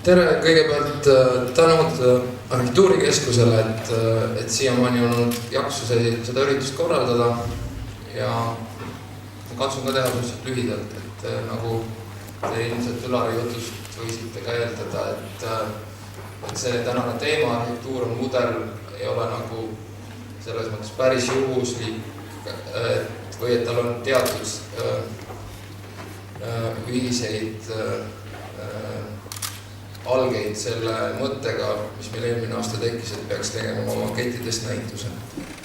Tere kõigepealt tänud Arhitektuurikeskusele, et siiamaani on olnud jaksu seda üritust korraldada ja katsun ka teha suhteliselt lühidalt, et nagu te ilmselt Ülari jutust võisite ka eeldada, et see tänane teema arhitektuur on mudel ei ole nagu selles mõttes päris juhuslik või et tal on teatud ühiseid algeid selle mõttega, mis meil eelmine aasta tekkis, et peaks tegema oma makettidest näituse.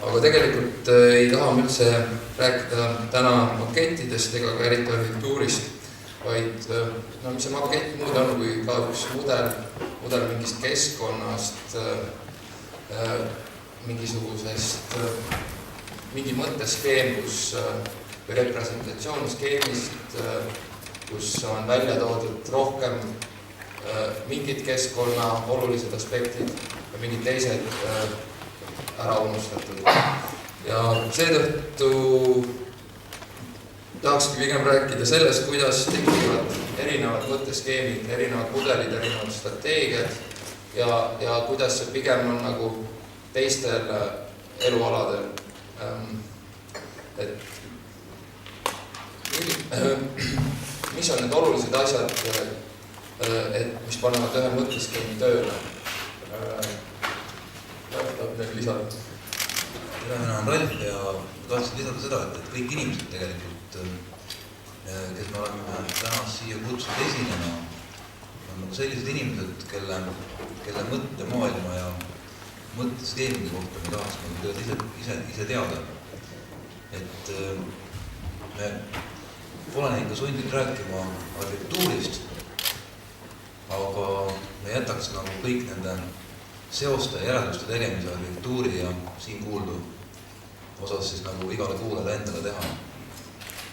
Aga tegelikult ei taha me üldse rääkida täna makettidest ega ka eriti arhitektuurist, vaid mis see makett muud on kui ka üks mudel mingist keskkonnast, mingisugusest, mingi mõtteskeem, või representatsiooniskeemist, kus on välja toodud rohkem mingid keskkonna olulised aspektid ja mingid teised ära unustatud. Ja seetõttu tahakski pigem rääkida sellest, kuidas tekivad erinevad mõtteskeemid, erinevad mudelid, erinevad strateegiad ja kuidas see pigem on nagu teistel elualadel. Et mis on need olulised asjad, mis panevad ühe mõtteskeemi tööle? Tahab need lisada? Mina olen Ralf ja tahtsin lisada seda, et kõik inimesed tegelikult, kes me oleme täna siia kutsunud esinema, on nagu sellised inimesed, kelle mõttemaailma ja mõtteskeemide kohta me tahaks ise teada. Et me olen ikka sundinud rääkima arhitektuurist, aga me jätaks nagu kõik nende seoste ja järelduste tegemise arhitektuuri ja siin kuuldu osas siis nagu igale kuulele endale teha.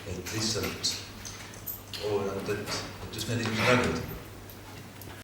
Et lihtsalt oluline on, et just need inimesed räägivad.